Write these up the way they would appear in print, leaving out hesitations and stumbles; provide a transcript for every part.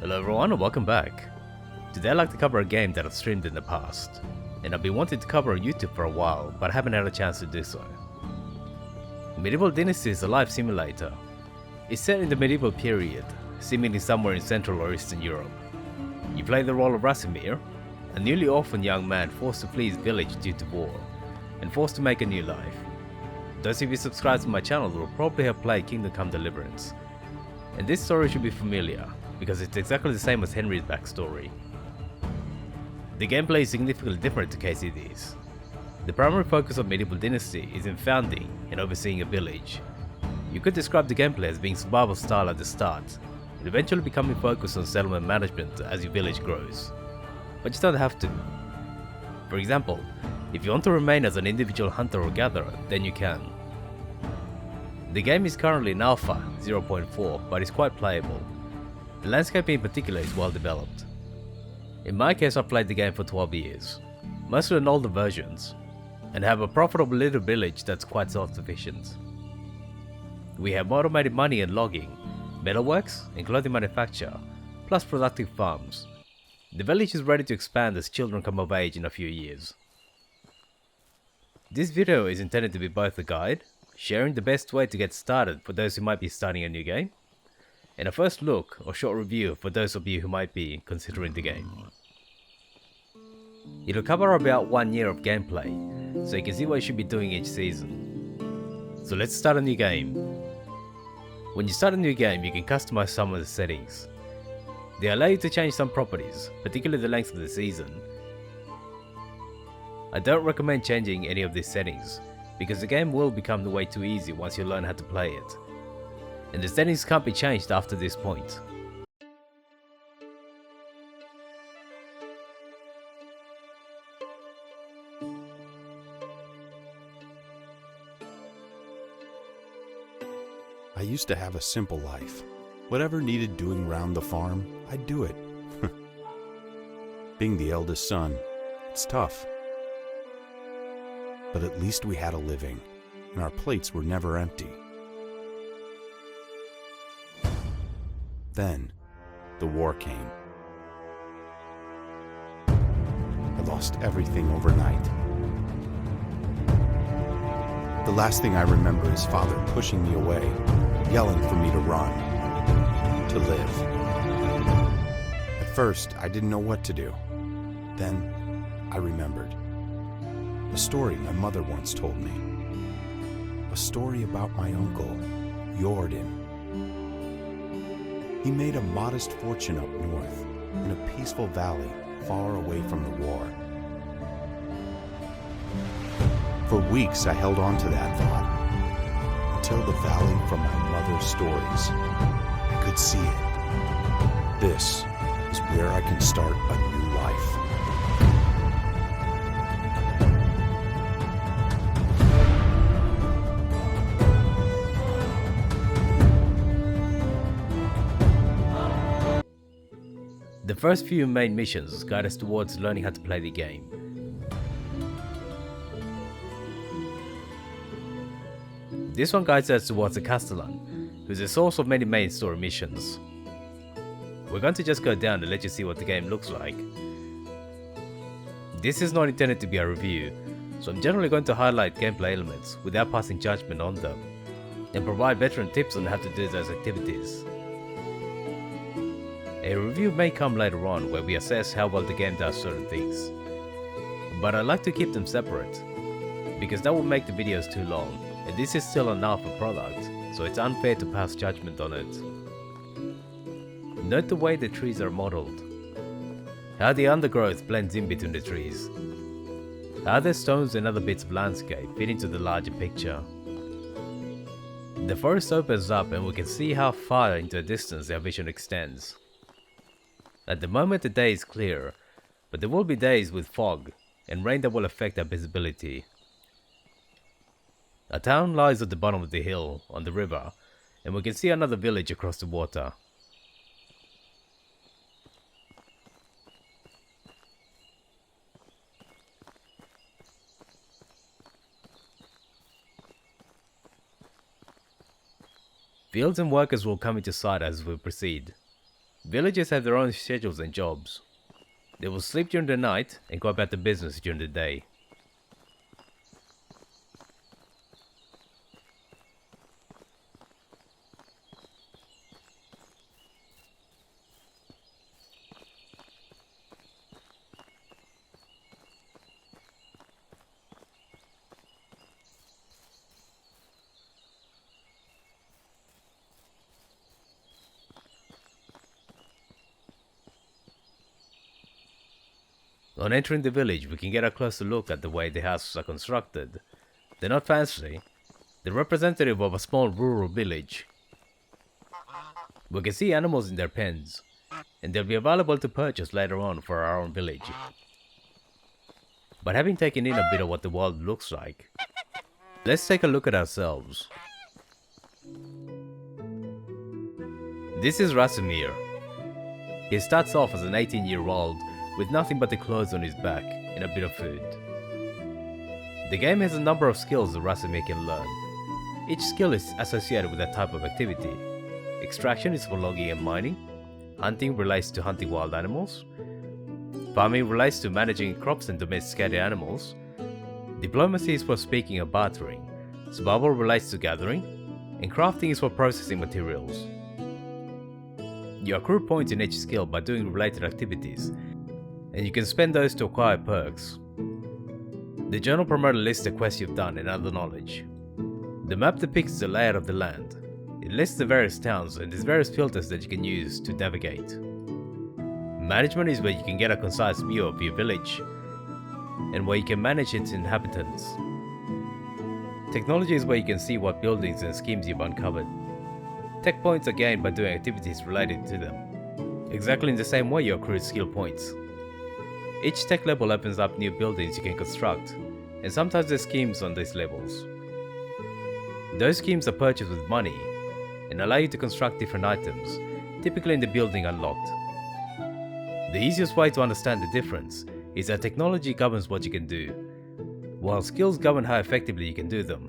Hello everyone and welcome back. Today I'd like to cover a game that I've streamed in the past, and I've been wanting to cover on YouTube for a while, but I haven't had a chance to do so. Medieval Dynasty is a life simulator. It's set in the medieval period, seemingly somewhere in Central or Eastern Europe. You play the role of Rasimir, a newly orphaned young man forced to flee his village due to war, and forced to make a new life. Those of you subscribed to my channel will probably have played Kingdom Come Deliverance, and this story should be familiar, because it's exactly the same as Henry's backstory. The gameplay is significantly different to KCD's. The primary focus of Medieval Dynasty is in founding and overseeing a village. You could describe the gameplay as being survival style at the start, and eventually becoming focused on settlement management as your village grows. But you don't have to. For example, if you want to remain as an individual hunter or gatherer, then you can. The game is currently in Alpha 0.4, but it's quite playable. The landscape in particular is well developed. In my case, I've played the game for 12 years, mostly on older versions, and have a profitable little village that's quite self-sufficient. We have automated money and logging, metalworks and clothing manufacture, plus productive farms. The village is ready to expand as children come of age in a few years. This video is intended to be both a guide, sharing the best way to get started for those who might be starting a new game, and a first look or short review for those of you who might be considering the game. It'll cover about 1 year of gameplay, so you can see what you should be doing each season. So let's start a new game. When you start a new game, you can customize some of the settings. They allow you to change some properties, particularly the length of the season. I don't recommend changing any of these settings, because the game will become way too easy once you learn how to play it, and the settings can't be changed after this point. I used to have a simple life. Whatever needed doing round the farm, I'd do it. Being the eldest son, it's tough. But at least we had a living, and our plates were never empty. Then, the war came. I lost everything overnight. The last thing I remember is Father pushing me away, yelling for me to run, to live. At first, I didn't know what to do. Then, I remembered. A story my mother once told me. A story about my uncle, Jordan. He made a modest fortune up north, in a peaceful valley far away from the war. For weeks I held on to that thought, until the valley from my mother's stories. I could see it. This is where I can start a new life. The first few main missions guide us towards learning how to play the game. This one guides us towards the Castellan, who's the source of many main story missions. We're going to just go down and let you see what the game looks like. This is not intended to be a review, so I'm generally going to highlight gameplay elements without passing judgment on them, and provide veteran tips on how to do those activities. A review may come later on where we assess how well the game does certain things, but I like to keep them separate, because that will make the videos too long, and this is still an alpha product, so it's unfair to pass judgment on it. Note the way the trees are modeled, how the undergrowth blends in between the trees, how the stones and other bits of landscape fit into the larger picture. The forest opens up and we can see how far into the distance our vision extends. At the moment the day is clear, but there will be days with fog and rain that will affect our visibility. A town lies at the bottom of the hill on the river, and we can see another village across the water. Fields and workers will come into sight as we proceed. Villagers have their own schedules and jobs. They will sleep during the night and go about their business during the day. On entering the village, we can get a closer look at the way the houses are constructed. They're not fancy, they're representative of a small rural village. We can see animals in their pens, and they'll be available to purchase later on for our own village. But having taken in a bit of what the world looks like, let's take a look at ourselves. This is Rasimir. He starts off as an 18-year-old with nothing but the clothes on his back and a bit of food. The game has a number of skills that Rasimir can learn. Each skill is associated with a type of activity. Extraction is for logging and mining, hunting relates to hunting wild animals, farming relates to managing crops and domesticated animals, diplomacy is for speaking and bartering, survival relates to gathering, and crafting is for processing materials. You accrue points in each skill by doing related activities, and you can spend those to acquire perks. The journal primarily lists the quests you've done and other knowledge. The map depicts the layout of the land. It lists the various towns and there's various filters that you can use to navigate. Management is where you can get a concise view of your village and where you can manage its inhabitants. Technology is where you can see what buildings and schemes you've uncovered. Tech points are gained by doing activities related to them, exactly in the same way you accrue skill points. Each tech level opens up new buildings you can construct, and sometimes there's schemes on these levels. Those schemes are purchased with money and allow you to construct different items, typically in the building unlocked. The easiest way to understand the difference is that technology governs what you can do, while skills govern how effectively you can do them.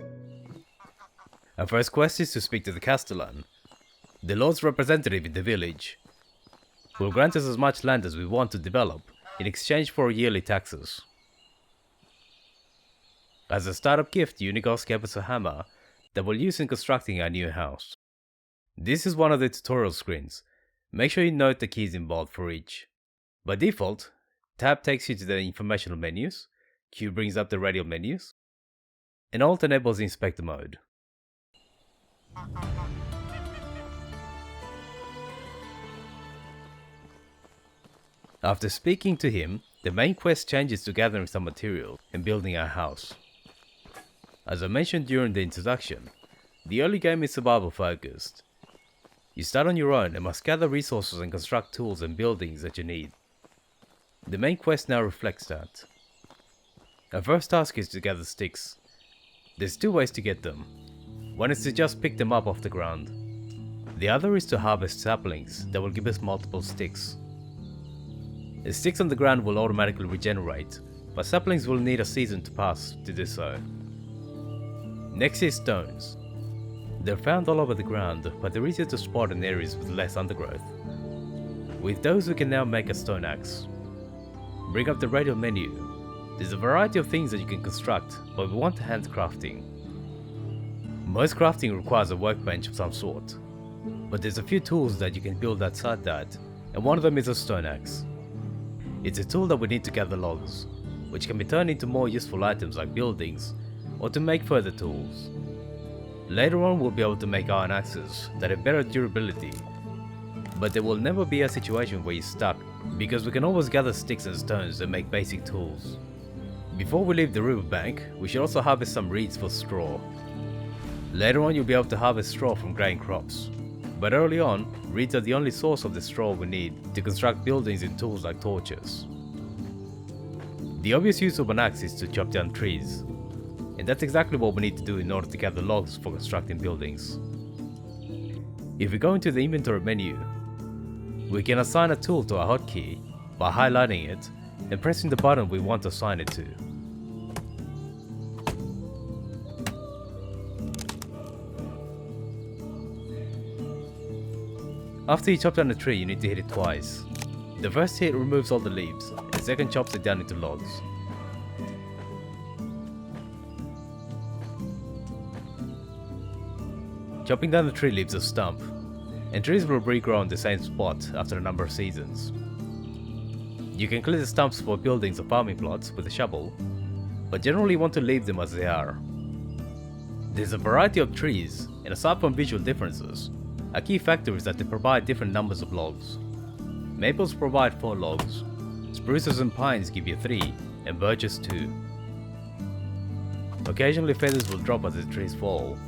Our first quest is to speak to the Castellan, the Lord's representative in the village, who will grant us as much land as we want to develop in exchange for yearly taxes. As a startup gift, Unigos gave us a hammer that we'll use in constructing our new house. This is one of the tutorial screens. Make sure you note the keys involved for each. By default, Tab takes you to the Informational Menus, Q brings up the radial menus, and Alt enables Inspector mode. After speaking to him, the main quest changes to gathering some material and building our house. As I mentioned during the introduction, the early game is survival focused. You start on your own and must gather resources and construct tools and buildings that you need. The main quest now reflects that. Our first task is to gather sticks. There's two ways to get them. One is to just pick them up off the ground. The other is to harvest saplings that will give us multiple sticks. The sticks on the ground will automatically regenerate, but saplings will need a season to pass to do so. Next is stones. They're found all over the ground, but they're easier to spot in areas with less undergrowth. With those we can now make a stone axe. Bring up the radial menu. There's a variety of things that you can construct, but we want handcrafting. Most crafting requires a workbench of some sort, but there's a few tools that you can build outside that, and one of them is a stone axe. It's a tool that we need to gather logs, which can be turned into more useful items like buildings, or to make further tools. Later on we'll be able to make iron axes that have better durability, but there will never be a situation where you're stuck, because we can always gather sticks and stones and make basic tools. Before we leave the riverbank, we should also harvest some reeds for straw. Later on you'll be able to harvest straw from grain crops, but early on, reeds are the only source of the straw we need to construct buildings and tools like torches. The obvious use of an axe is to chop down trees, and that's exactly what we need to do in order to gather logs for constructing buildings. If we go into the inventory menu, we can assign a tool to our hotkey by highlighting it and pressing the button we want to assign it to. After you chop down a tree, you need to hit it twice. The first hit removes all the leaves, and the second chops it down into logs. Chopping down the tree leaves a stump, and trees will regrow in the same spot after a number of seasons. You can clear the stumps for buildings or farming plots with a shovel, but generally want to leave them as they are. There's a variety of trees, and aside from visual differences, a key factor is that they provide different numbers of logs. Maples provide 4 logs, spruces and pines give you 3, and birches 2. Occasionally feathers will drop as the trees fall.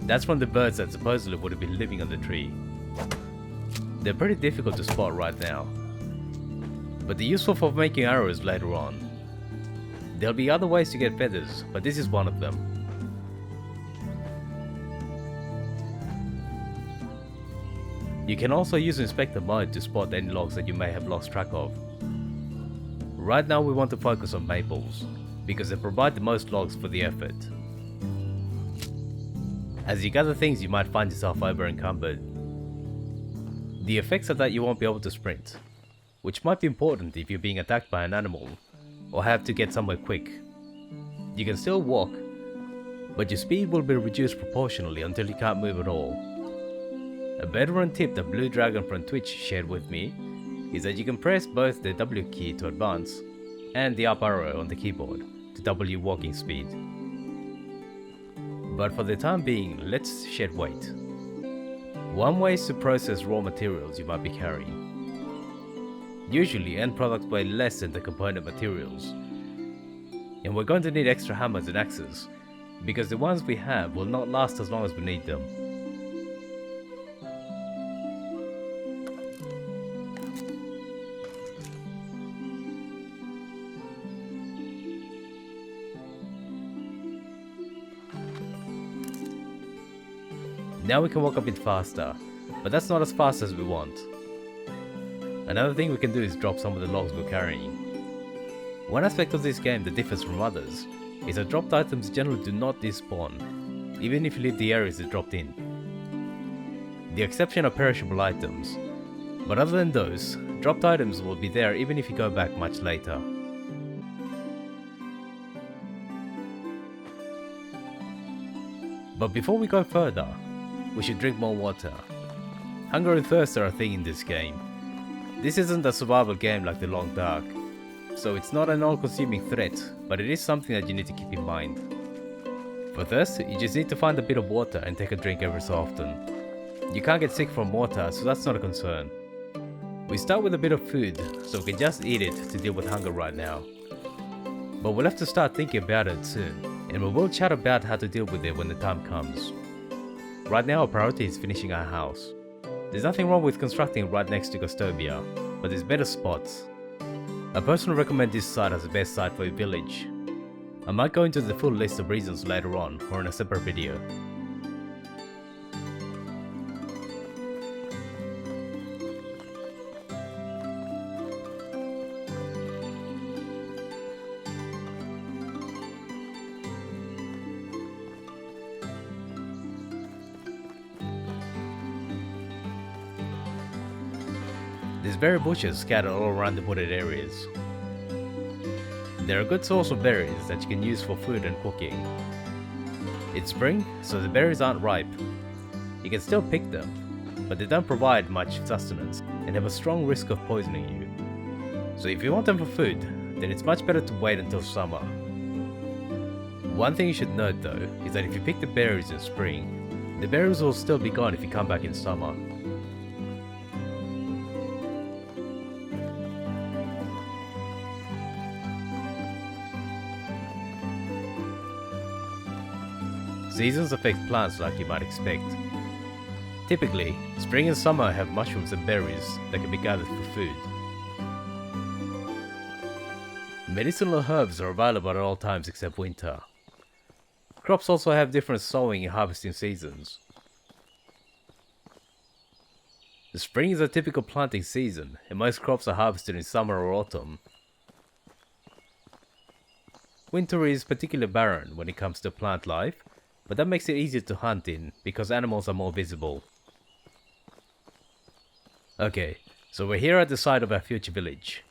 That's from the birds that supposedly would have been living on the tree. They're pretty difficult to spot right now, but they're useful for making arrows later on. There'll be other ways to get feathers, but this is one of them. You can also use Inspector mode to spot any logs that you may have lost track of. Right now we want to focus on maples, because they provide the most logs for the effort. As you gather things, you might find yourself over encumbered. The effects are that you won't be able to sprint, which might be important if you're being attacked by an animal, or have to get somewhere quick. You can still walk, but your speed will be reduced proportionally until you can't move at all. A veteran tip that Blue Dragon from Twitch shared with me is that you can press both the W key to advance and the up arrow on the keyboard to double your walking speed. But for the time being, let's shed weight. One way is to process raw materials you might be carrying. Usually end products weigh less than the component materials, and we're going to need extra hammers and axes, because the ones we have will not last as long as we need them. Now we can walk a bit faster, but that's not as fast as we want. Another thing we can do is drop some of the logs we're carrying. One aspect of this game that differs from others is that dropped items generally do not despawn, even if you leave the areas they dropped in. The exception are perishable items, but other than those, dropped items will be there even if you go back much later. But before we go further, we should drink more water. Hunger and thirst are a thing in this game. This isn't a survival game like The Long Dark, so it's not an all-consuming threat, but it is something that you need to keep in mind. For thirst, you just need to find a bit of water and take a drink every so often. You can't get sick from water, so that's not a concern. We start with a bit of food, so we can just eat it to deal with hunger right now. But we'll have to start thinking about it soon, and we will chat about how to deal with it when the time comes. Right now our priority is finishing our house. There's nothing wrong with constructing right next to Gostovia, but there's better spots. I personally recommend this site as the best site for a village. I might go into the full list of reasons later on or in a separate video. There's berry bushes scattered all around the wooded areas. They're a good source of berries that you can use for food and cooking. It's spring, so the berries aren't ripe. You can still pick them, but they don't provide much sustenance and have a strong risk of poisoning you. So if you want them for food, then it's much better to wait until summer. One thing you should note though, is that if you pick the berries in spring, the berries will still be gone if you come back in summer. Seasons affect plants like you might expect. Typically, spring and summer have mushrooms and berries that can be gathered for food. Medicinal herbs are available at all times except winter. Crops also have different sowing and harvesting seasons. The spring is a typical planting season, and most crops are harvested in summer or autumn. Winter is particularly barren when it comes to plant life, but that makes it easier to hunt in because animals are more visible. Okay, so we're here at the site of our future village.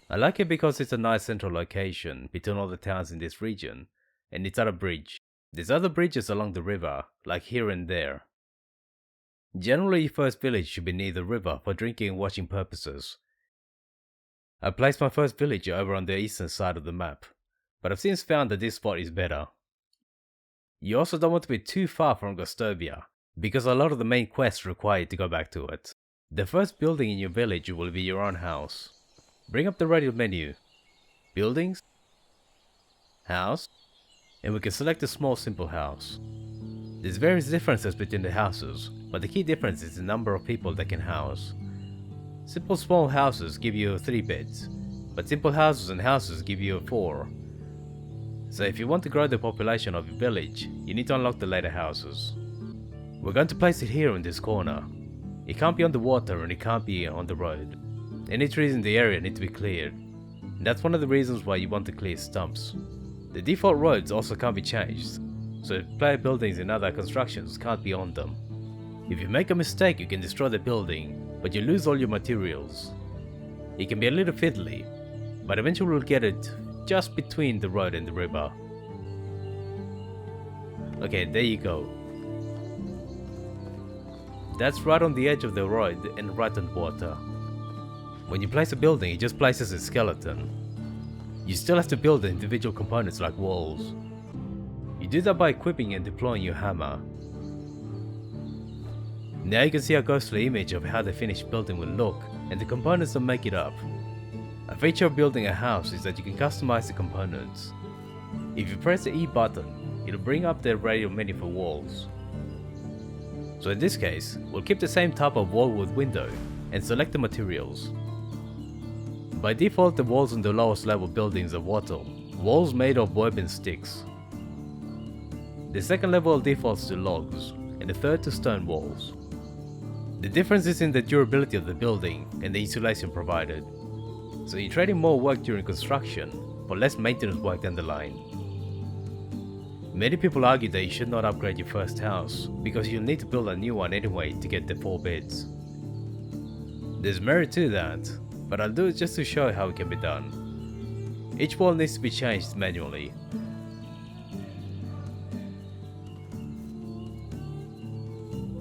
I like it because it's a nice central location between all the towns in this region, and it's at a bridge. There's other bridges along the river, like here and there. Generally, your first village should be near the river for drinking and washing purposes. I placed my first village over on the eastern side of the map, but I've since found that this spot is better. You also don't want to be too far from Gostovia, because a lot of the main quests require you to go back to it. The first building in your village will be your own house. Bring up the radio menu, buildings, house, and we can select a small simple house. There's various differences between the houses, but the key difference is the number of people they can house. Simple small houses give you 3 beds, but simple houses and houses give you 4. So if you want to grow the population of your village, you need to unlock the later houses. We're going to place it here in this corner. It can't be on the water and it can't be on the road. Any trees in the area need to be cleared. And that's one of the reasons why you want to clear stumps. The default roads also can't be changed, so player buildings and other constructions can't be on them. If you make a mistake, you can destroy the building, but you lose all your materials. It can be a little fiddly, but eventually we'll get it just between the road and the river. Okay, there you go. That's right on the edge of the road and right on water. When you place a building, it just places a skeleton. You still have to build the individual components like walls. You do that by equipping and deploying your hammer. Now you can see a ghostly image of how the finished building will look and the components that make it up. A feature of building a house is that you can customize the components. If you press the E button, it'll bring up the radio menu for walls. So in this case, we'll keep the same type of wall with window and select the materials. By default, the walls in the lowest level buildings are wattle, walls made of woven sticks. The second level defaults to logs, and the third to stone walls. The difference is in the durability of the building and the insulation provided. So you're trading more work during construction for less maintenance work down the line. Many people argue that you should not upgrade your first house because you'll need to build a new one anyway to get the 4 beds. There's merit to that, but I'll do it just to show how it can be done. Each wall needs to be changed manually.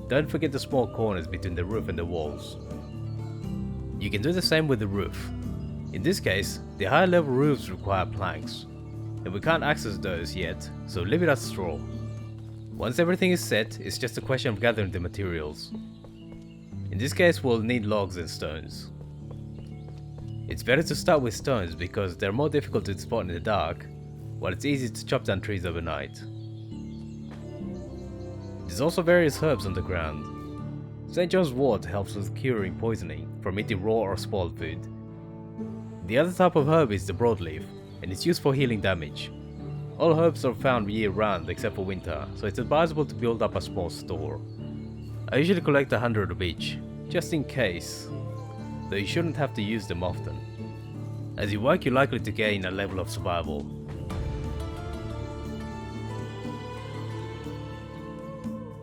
Don't forget the small corners between the roof and the walls. You can do the same with the roof. In this case, the higher level roofs require planks, and we can't access those yet, so leave it as straw. Once everything is set, it's just a question of gathering the materials. In this case, we'll need logs and stones. It's better to start with stones because they're more difficult to spot in the dark, while it's easy to chop down trees overnight. There's also various herbs on the ground. St. John's wort helps with curing poisoning from eating raw or spoiled food. The other type of herb is the broadleaf, and it's used for healing damage. All herbs are found year-round except for winter, so it's advisable to build up a small store. I usually collect 100 of each, just in case, though you shouldn't have to use them often. As you work, you're likely to gain a level of survival.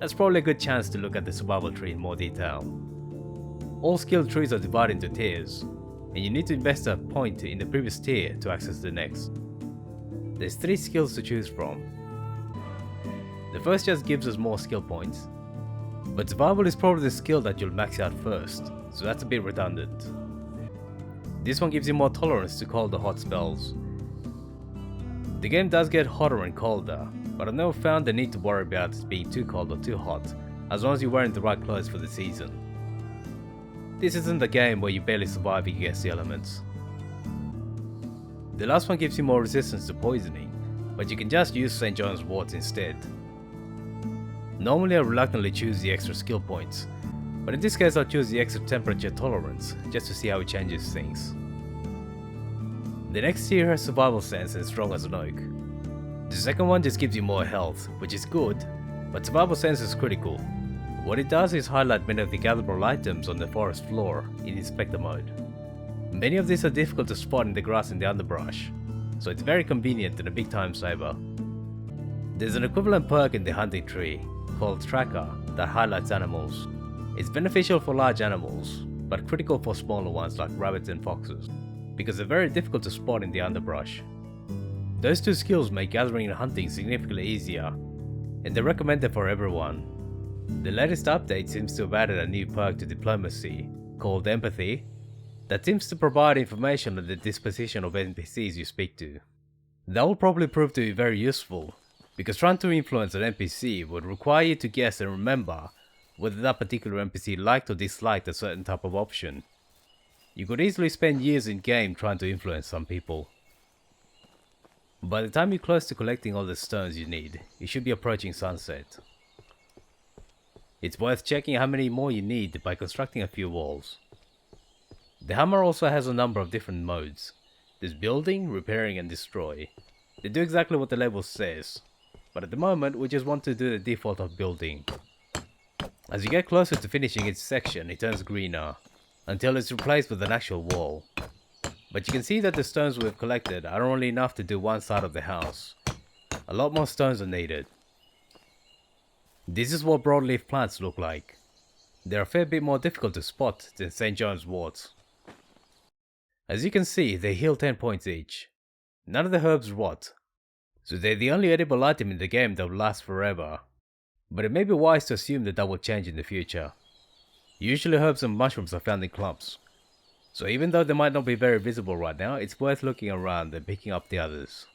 That's probably a good chance to look at the survival tree in more detail. All skill trees are divided into tiers, and you need to invest a point in the previous tier to access the next. There's 3 skills to choose from. The first just gives us more skill points, but survival is probably the skill that you'll max out first, so that's a bit redundant. This one gives you more tolerance to cold or hot spells. The game does get hotter and colder, but I've never found the need to worry about it being too cold or too hot, as long as you're wearing the right clothes for the season. This isn't a game where you're barely surviving against the elements. The last one gives you more resistance to poisoning, but you can just use St. John's wort instead. Normally I reluctantly choose the extra skill points, but in this case I'll choose the extra temperature tolerance, just to see how it changes things. The next tier has survival sense and strong as an oak. The second one just gives you more health, which is good, but survival sense is critical. What it does is highlight many of the gatherable items on the forest floor in inspector mode. Many of these are difficult to spot in the grass and the underbrush, so it's very convenient and a big time saver. There's an equivalent perk in the hunting tree, called Tracker, that highlights animals. It's beneficial for large animals, but critical for smaller ones like rabbits and foxes, because they're very difficult to spot in the underbrush. Those two skills make gathering and hunting significantly easier, and they're recommended for everyone. The latest update seems to have added a new perk to diplomacy, called empathy, that seems to provide information on the disposition of NPCs you speak to. That will probably prove to be very useful, because trying to influence an NPC would require you to guess and remember whether that particular NPC liked or disliked a certain type of option. You could easily spend years in game trying to influence some people. By the time you're close to collecting all the stones you need, you should be approaching sunset. It's worth checking how many more you need by constructing a few walls. The hammer also has a number of different modes. There's building, repairing and destroy. They do exactly what the label says, but at the moment we just want to do the default of building. As you get closer to finishing each section, it turns greener, until it's replaced with an actual wall. But you can see that the stones we've collected are only enough to do one side of the house. A lot more stones are needed. This is what broadleaf plants look like. They're a fair bit more difficult to spot than St. John's worts. As you can see, they heal 10 points each. None of the herbs rot, so they're the only edible item in the game that will last forever. But it may be wise to assume that will change in the future. Usually herbs and mushrooms are found in clumps, so even though they might not be very visible right now, it's worth looking around and picking up the others.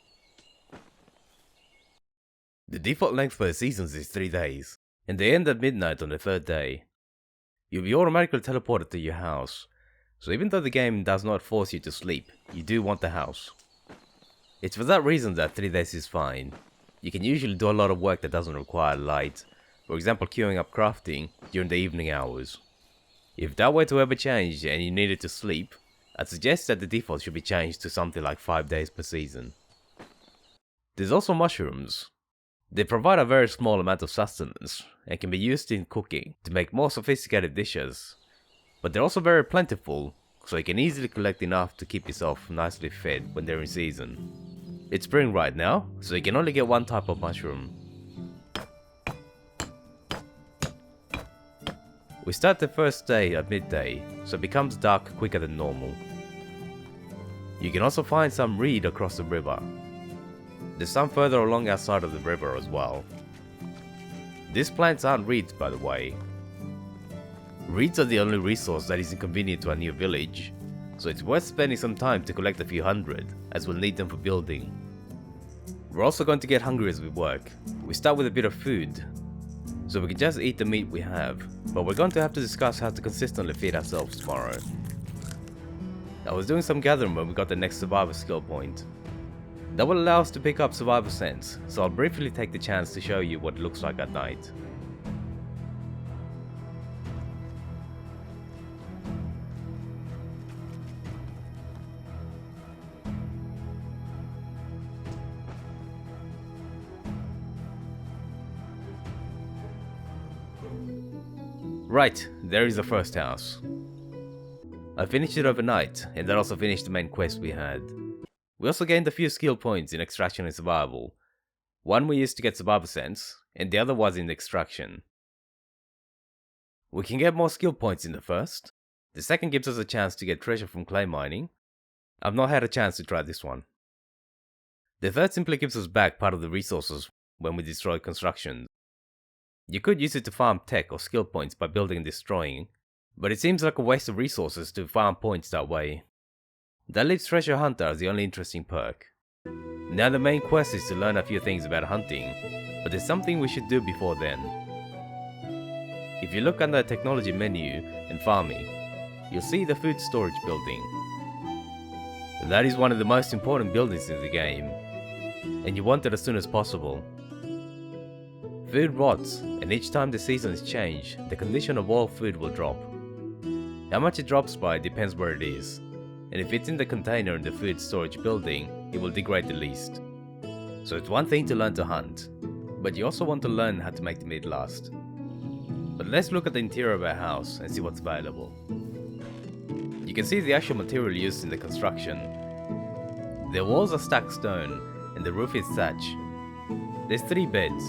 The default length for the seasons is 3 days, and they end at midnight on the 3rd day. You'll be automatically teleported to your house, so even though the game does not force you to sleep, you do want the house. It's for that reason that 3 days is fine. You can usually do a lot of work that doesn't require light, for example queuing up crafting during the evening hours. If that were to ever change and you needed to sleep, I'd suggest that the default should be changed to something like 5 days per season. There's also mushrooms. They provide a very small amount of sustenance and can be used in cooking to make more sophisticated dishes, but they're also very plentiful, so you can easily collect enough to keep yourself nicely fed when they're in season. It's spring right now, so you can only get one type of mushroom. We start the first day at midday, so it becomes dark quicker than normal. You can also find some reed across the river. There's some further along outside of the river as well. These plants aren't reeds, by the way. Reeds are the only resource that is inconvenient to a new village, so it's worth spending some time to collect a few hundred, as we'll need them for building. We're also going to get hungry as we work. We start with a bit of food, so we can just eat the meat we have, but we're going to have to discuss how to consistently feed ourselves tomorrow. I was doing some gathering when we got the next survivor skill point. That will allow us to pick up survivor sense, so I'll briefly take the chance to show you what it looks like at night. Right, there is the first house. I finished it overnight, and that also finished the main quest we had. We also gained a few skill points in extraction and survival. One we used to get survivor sense, and the other was in extraction. We can get more skill points in the first. The second gives us a chance to get treasure from clay mining. I've not had a chance to try this one. The third simply gives us back part of the resources when we destroy construction. You could use it to farm tech or skill points by building and destroying, but it seems like a waste of resources to farm points that way. That leaves Treasure Hunter as the only interesting perk. Now the main quest is to learn a few things about hunting, but there's something we should do before then. If you look under the technology menu and farming, you'll see the food storage building. That is one of the most important buildings in the game, and you want it as soon as possible. Food rots, and each time the seasons change, the condition of all food will drop. How much it drops by depends where it is, and if it's in the container in the food storage building, it will degrade the least. So it's one thing to learn to hunt, but you also want to learn how to make the meat last. But let's look at the interior of our house and see what's available. You can see the actual material used in the construction. The walls are stacked stone, and the roof is thatch. There's 3 beds,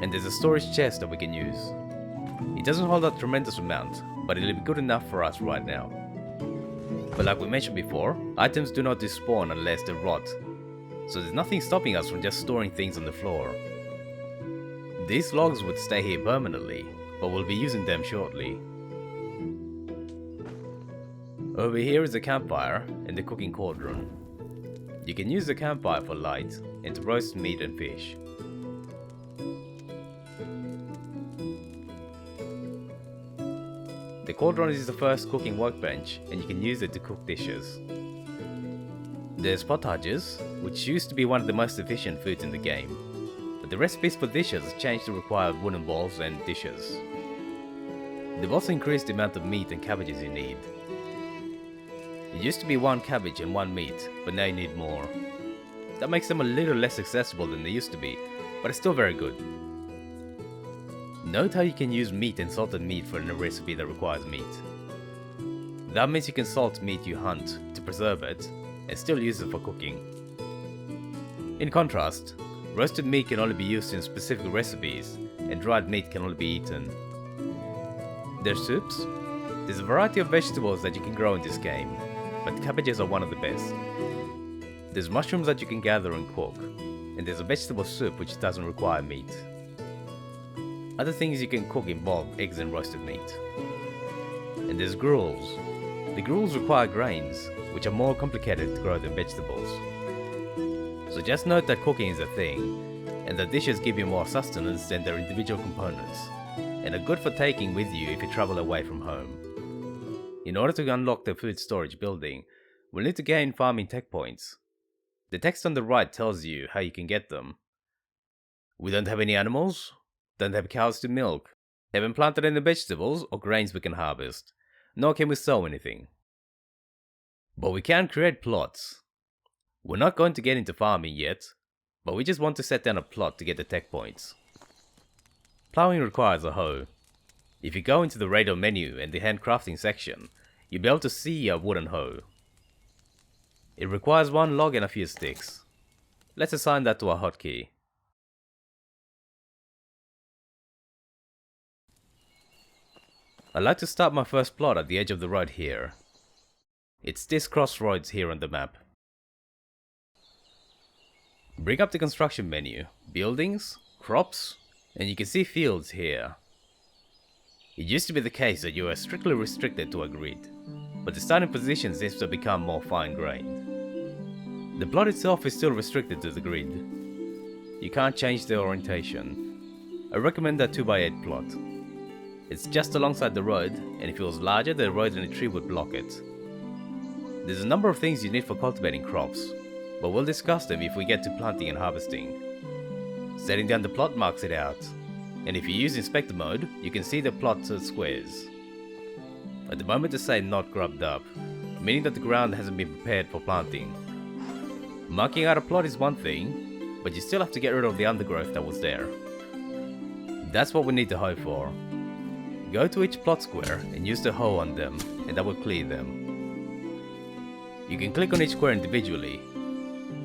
and there's a storage chest that we can use. It doesn't hold a tremendous amount, but it'll be good enough for us right now. But like we mentioned before, items do not despawn unless they rot, so there's nothing stopping us from just storing things on the floor. These logs would stay here permanently, but we'll be using them shortly. Over here is a campfire and the cooking cauldron. You can use the campfire for light and to roast meat and fish. The cauldron is the first cooking workbench and you can use it to cook dishes. There's potages, which used to be one of the most efficient foods in the game, but the recipes for dishes changed to require wooden bowls and dishes. They've also increased the amount of meat and cabbages you need. It used to be 1 cabbage and 1 meat, but now you need more. That makes them a little less accessible than they used to be, but it's still very good. Note how you can use meat and salted meat for a recipe that requires meat. That means you can salt meat you hunt to preserve it, and still use it for cooking. In contrast, roasted meat can only be used in specific recipes, and dried meat can only be eaten. There's soups. There's a variety of vegetables that you can grow in this game, but cabbages are one of the best. There's mushrooms that you can gather and cook, and there's a vegetable soup which doesn't require meat. Other things you can cook involve eggs and roasted meat. And there's gruels. The gruels require grains, which are more complicated to grow than vegetables. So just note that cooking is a thing, and that dishes give you more sustenance than their individual components, and are good for taking with you if you travel away from home. In order to unlock the food storage building, we'll need to gain farming tech points. The text on the right tells you how you can get them. We don't have any animals, don't have cows to milk, haven't planted any vegetables or grains we can harvest, nor can we sow anything. But we can create plots. We're not going to get into farming yet, but we just want to set down a plot to get the tech points. Plowing requires a hoe. If you go into the radar menu and the handcrafting section, you'll be able to see a wooden hoe. It requires 1 log and a few sticks. Let's assign that to a hotkey. I'd like to start my first plot at the edge of the road here. It's this crossroads here on the map. Bring up the construction menu, buildings, crops, and you can see fields here. It used to be the case that you were strictly restricted to a grid, but the starting position seems to have become more fine-grained. The plot itself is still restricted to the grid. You can't change the orientation. I recommend a 2x8 plot. It's just alongside the road, and if it was larger, the road and a tree would block it. There's a number of things you need for cultivating crops, but we'll discuss them if we get to planting and harvesting. Setting down the plot marks it out, and if you use inspector mode, you can see the plot's squares. At the moment they say not grubbed up, meaning that the ground hasn't been prepared for planting. Marking out a plot is one thing, but you still have to get rid of the undergrowth that was there. That's what we need the hoe for. Go to each plot square and use the hoe on them, and that will clear them. You can click on each square individually,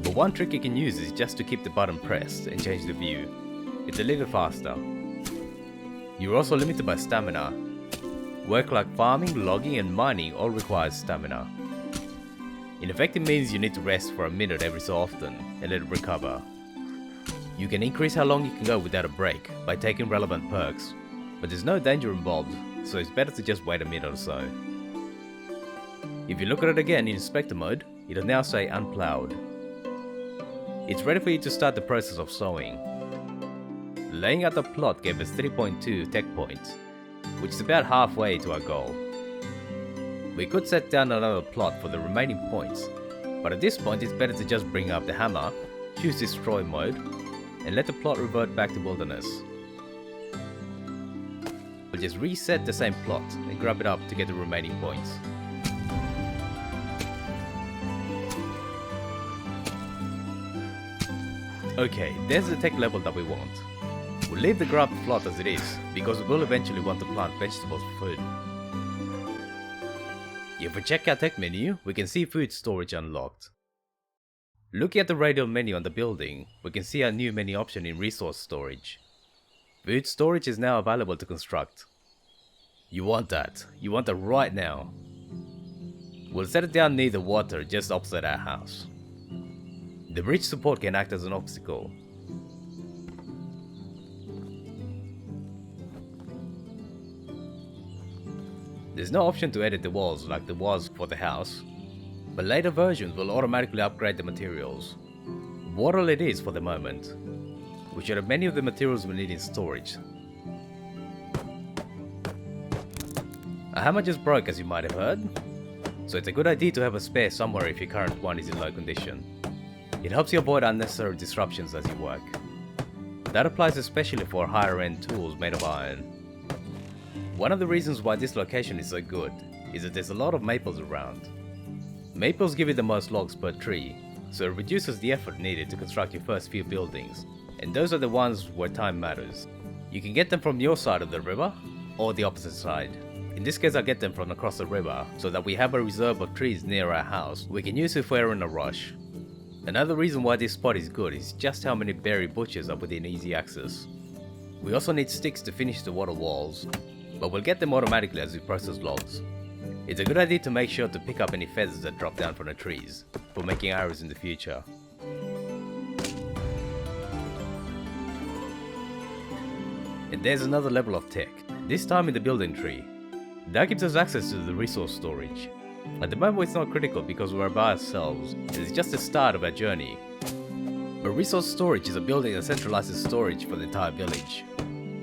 but one trick you can use is just to keep the button pressed and change the view. It's a little faster. You're also limited by stamina. Work like farming, logging and mining all requires stamina. In effect, it means you need to rest for a minute every so often and let it recover. You can increase how long you can go without a break by taking relevant perks, but there's no danger involved, so it's better to just wait a minute or so. If you look at it again in inspector mode, it'll now say unplowed. It's ready for you to start the process of sowing. Laying out the plot gave us 3.2 tech points, which is about halfway to our goal. We could set down another plot for the remaining points, but at this point it's better to just bring up the hammer, choose destroy mode, and let the plot revert back to wilderness. We'll just reset the same plot and grab it up to get the remaining points. Okay, there's the tech level that we want. We'll leave the grabbed plot as it is, because we will eventually want to plant vegetables for food. If we check our tech menu, we can see food storage unlocked. Looking at the radial menu on the building, we can see our new menu option in resource storage. Food storage is now available to construct. You want that. You want it right now. We'll set it down near the water just opposite our house. The bridge support can act as an obstacle. There's no option to edit the walls like there was for the house, but later versions will automatically upgrade the materials. What all it is for the moment. We should have many of the materials we need in storage. Our hammer just broke, as you might have heard, so it's a good idea to have a spare somewhere if your current one is in low condition. It helps you avoid unnecessary disruptions as you work. That applies especially for higher end tools made of iron. One of the reasons why this location is so good is that there's a lot of maples around. Maples give you the most logs per tree, so it reduces the effort needed to construct your first few buildings, and those are the ones where time matters. You can get them from your side of the river, or the opposite side. In this case I get them from across the river, so that we have a reserve of trees near our house we can use if we're in a rush. Another reason why this spot is good is just how many berry bushes are within easy access. We also need sticks to finish the water walls, but we'll get them automatically as we process logs. It's a good idea to make sure to pick up any feathers that drop down from the trees, for making arrows in the future. And there's another level of tech, this time in the building tree. That gives us access to the resource storage. At the moment it's not critical because we're by ourselves, and it's just the start of our journey. But resource storage is a building that centralizes storage for the entire village.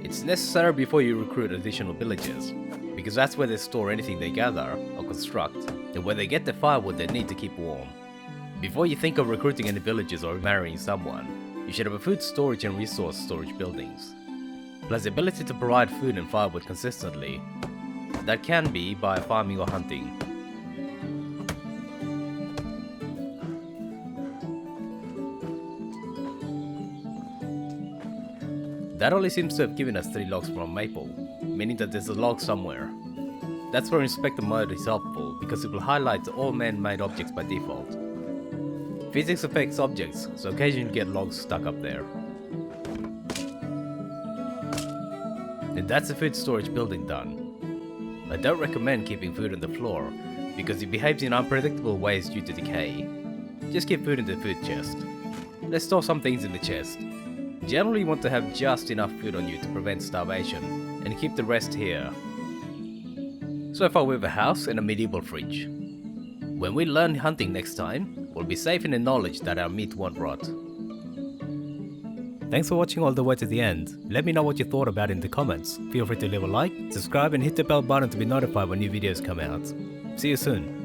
It's necessary before you recruit additional villagers, because that's where they store anything they gather or construct, and where they get the firewood they need to keep warm. Before you think of recruiting any villagers or marrying someone, you should have a food storage and resource storage buildings. Plus the ability to provide food and firewood consistently. That can be by farming or hunting. That only seems to have given us 3 logs from a maple, meaning that there's a log somewhere. That's where inspector mode is helpful because it will highlight all man-made objects by default. Physics affects objects, so occasionally you get logs stuck up there. And that's the food storage building done. I don't recommend keeping food on the floor because it behaves in unpredictable ways due to decay. Just keep food in the food chest. Let's store some things in the chest. Generally you want to have just enough food on you to prevent starvation, and keep the rest here. So far we have a house and a medieval fridge. When we learn hunting next time, we'll be safe in the knowledge that our meat won't rot. Thanks for watching all the way to the end. Let me know what you thought about it in the comments. Feel free to leave a like, subscribe and hit the bell button to be notified when new videos come out. See you soon.